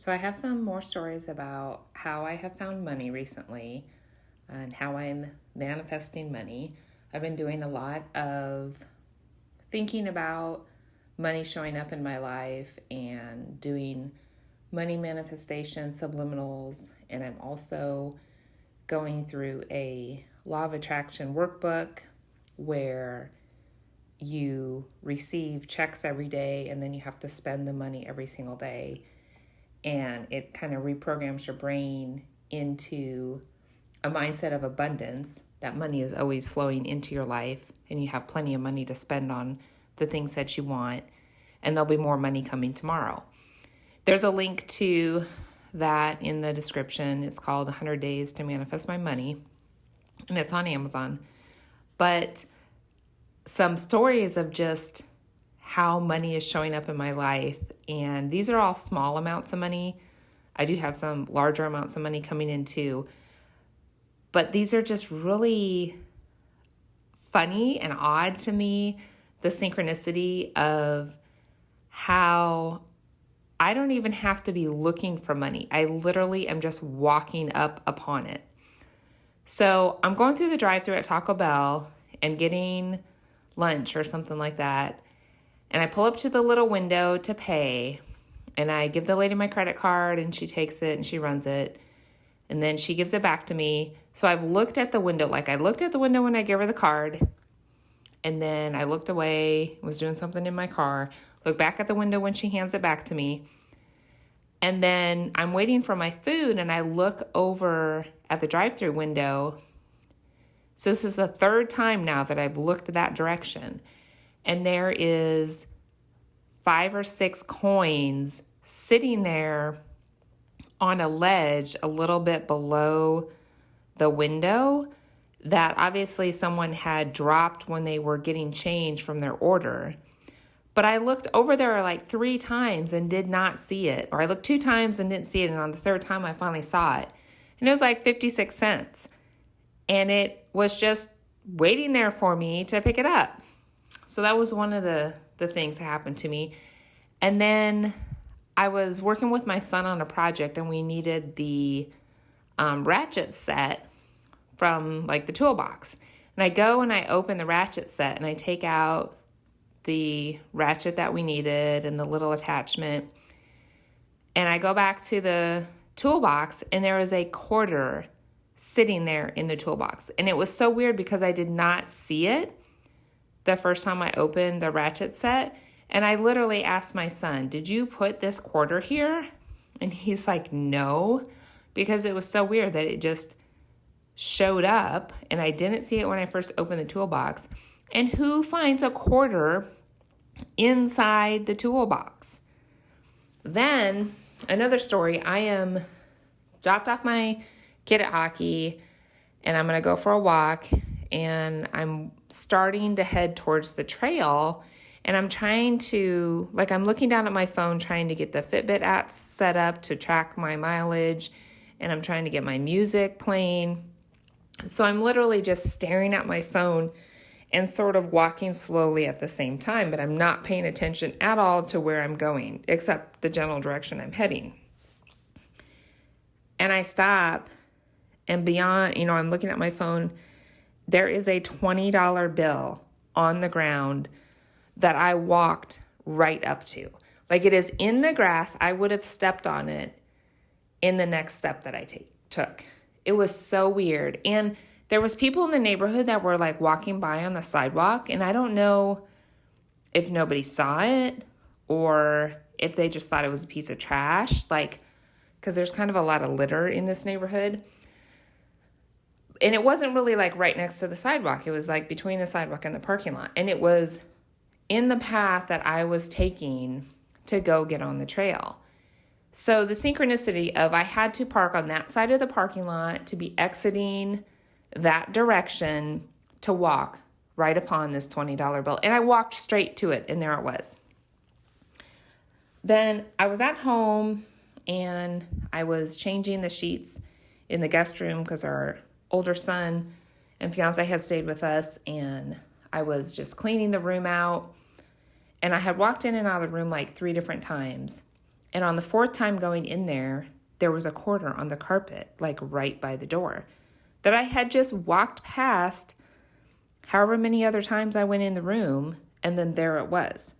So I have some more stories about how I have found money recently and how I'm manifesting money. I've been doing a lot of thinking about money showing up in my life and doing money manifestation, subliminals, and I'm also going through a law of attraction workbook where you receive checks every day and then you have to spend the money every single day. And it kind of reprograms your brain into a mindset of abundance, that money is always flowing into your life and you have plenty of money to spend on the things that you want, and there'll be more money coming tomorrow. There's a link to that in the description. It's called 100 Days to Manifest My Money, and it's on Amazon. But some stories of just how money is showing up in my life. And these are all small amounts of money. I do have some larger amounts of money coming in too. But these are just really funny and odd to me, the synchronicity of how I don't even have to be looking for money. I literally am just walking up upon it. So I'm going through the drive-thru at Taco Bell and getting lunch or something like that. And I pull up to the little window to pay, and I give the lady my credit card, and she takes it and she runs it, and then she gives it back to me. So I've looked at the window, like I looked at the window when I gave her the card, and then I looked away, was doing something in my car, look back at the window when she hands it back to me, and then I'm waiting for my food, and I look over at the drive-thru window. So this is the third time now that I've looked that direction. And there is 5 or 6 coins sitting there on a ledge a little bit below the window that obviously someone had dropped when they were getting change from their order. But I looked over there like 3 times and did not see it. Or I looked 2 times and didn't see it. And on the third time, I finally saw it. And it was like 56 cents. And it was just waiting there for me to pick it up. So that was one of the things that happened to me. And then I was working with my son on a project, and we needed the ratchet set from like the toolbox. And I go and I open the ratchet set and I take out the ratchet that we needed and the little attachment. And I go back to the toolbox, and there was a quarter sitting there in the toolbox. And it was so weird because I did not see it the first time I opened the ratchet set. And I literally asked my son, "Did you put this quarter here?" And he's like, "No," because it was so weird that it just showed up and I didn't see it when I first opened the toolbox. And who finds a quarter inside the toolbox? Then another story, I am dropped off my kid at hockey and I'm going to go for a walk, and I'm starting to head towards the trail, and I'm trying to, like, I'm looking down at my phone trying to get the Fitbit app set up to track my mileage, and I'm trying to get my music playing. So I'm literally just staring at my phone and sort of walking slowly at the same time, but I'm not paying attention at all to where I'm going, except the general direction I'm heading. And I stop, and beyond, I'm looking at my phone, there is a $20 bill on the ground that I walked right up to. Like, it is in the grass. I would have stepped on it in the next step that I took. It was so weird. And there was people in the neighborhood that were like walking by on the sidewalk, and I don't know if nobody saw it or if they just thought it was a piece of trash, like, because there's kind of a lot of litter in this neighborhood. And it wasn't really like right next to the sidewalk. It was like between the sidewalk and the parking lot. And it was in the path that I was taking to go get on the trail. So the synchronicity of I had to park on that side of the parking lot to be exiting that direction to walk right upon this $20 bill. And I walked straight to it, and there it was. Then I was at home, and I was changing the sheets in the guest room because our older son and fiance had stayed with us, and I was just cleaning the room out. And I had walked in and out of the room like 3 different times. And on the fourth time going in there, there was a quarter on the carpet, like right by the door, that I had just walked past however many other times I went in the room, and then there it was.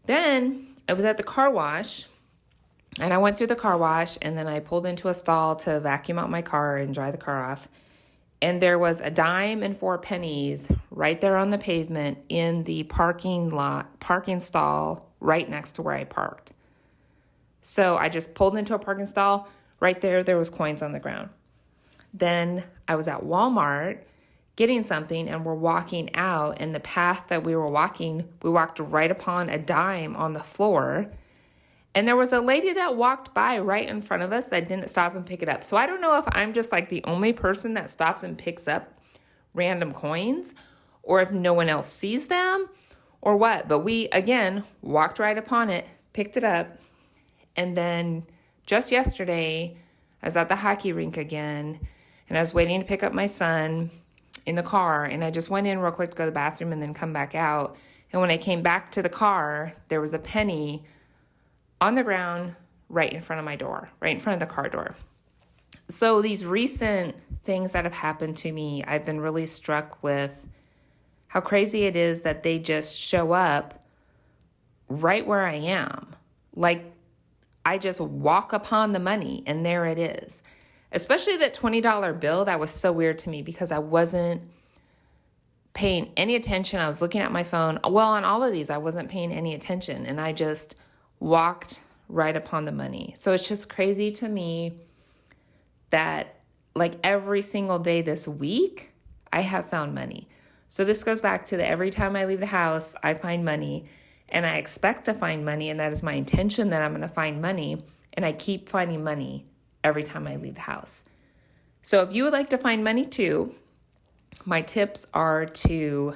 Then I was at the car wash, and I went through the car wash, and then I pulled into a stall to vacuum out my car and dry the car off. And there was a dime and 4 pennies right there on the pavement in the parking stall right next to where I parked. So I just pulled into a parking stall. Right there, there was coins on the ground. Then I was at Walmart getting something, and we're walking out, and the path that we were walking, we walked right upon a dime on the floor, and there was a lady that walked by right in front of us that didn't stop and pick it up. So I don't know if I'm just like the only person that stops and picks up random coins, or if no one else sees them, or what, but we, again, walked right upon it, picked it up, and then just yesterday, I was at the hockey rink again, and I was waiting to pick up my son in the car, and I just went in real quick to go to the bathroom and then come back out. And when I came back to the car, there was a penny on the ground right in front of my door, right in front of the car door. So these recent things that have happened to me, I've been really struck with how crazy it is that they just show up right where I am. Like I just walk upon the money and there it is. Especially that $20 bill, that was so weird to me because I wasn't paying any attention. I was looking at my phone. Well, on all of these, I wasn't paying any attention, and I just walked right upon the money. So it's just crazy to me that like every single day this week, I have found money. So this goes back to the every time I leave the house, I find money, and I expect to find money, and that is my intention that I'm going to find money, and I keep finding money every time I leave the house. So if you would like to find money too, my tips are to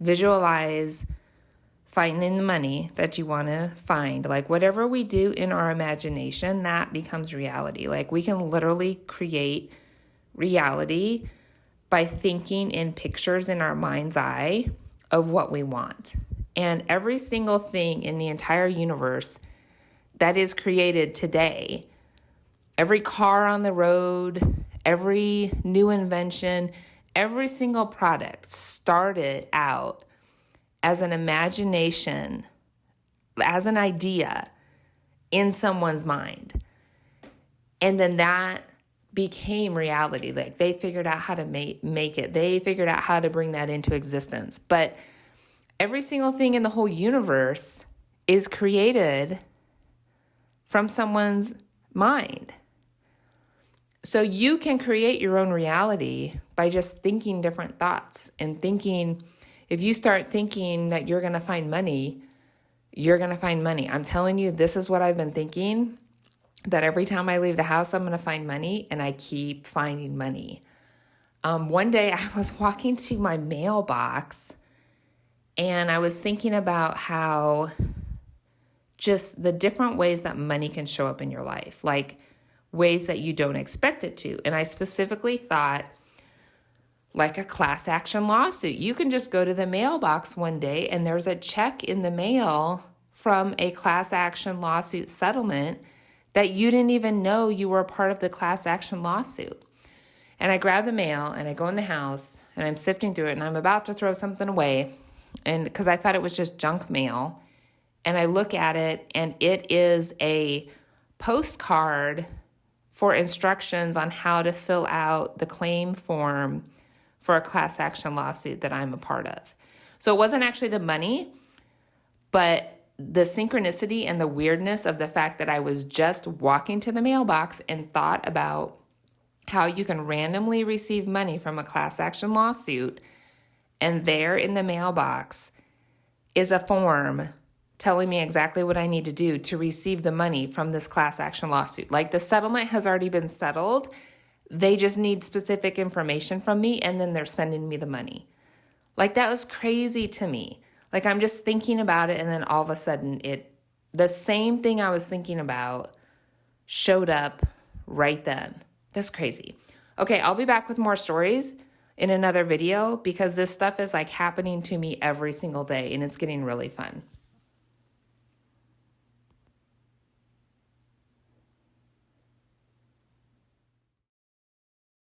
visualize finding the money that you want to find. Like whatever we do in our imagination, that becomes reality. Like we can literally create reality by thinking in pictures in our mind's eye of what we want. And every single thing in the entire universe that is created today, every car on the road, every new invention, every single product started out as an imagination, as an idea in someone's mind. And then that became reality. Like they figured out how to make it. They figured out how to bring that into existence. But every single thing in the whole universe is created from someone's mind. So you can create your own reality by just thinking different thoughts and thinking, if you start thinking that you're going to find money, you're going to find money. I'm telling you, this is what I've been thinking, that every time I leave the house, I'm going to find money, and I keep finding money. One day I was walking to my mailbox, and I was thinking about how just the different ways that money can show up in your life, like ways that you don't expect it to. And I specifically thought like a class action lawsuit. You can just go to the mailbox one day and there's a check in the mail from a class action lawsuit settlement that you didn't even know you were a part of the class action lawsuit. And I grab the mail and I go in the house and I'm sifting through it and I'm about to throw something away, and because I thought it was just junk mail. And I look at it and it is a postcard for instructions on how to fill out the claim form for a class action lawsuit that I'm a part of. So it wasn't actually the money, but the synchronicity and the weirdness of the fact that I was just walking to the mailbox and thought about how you can randomly receive money from a class action lawsuit, and there in the mailbox is a form telling me exactly what I need to do to receive the money from this class action lawsuit. Like the settlement has already been settled. They just need specific information from me, and then they're sending me the money. Like that was crazy to me. Like I'm just thinking about it, and then all of a sudden the same thing I was thinking about showed up right then. That's crazy. Okay, I'll be back with more stories in another video because this stuff is like happening to me every single day and it's getting really fun.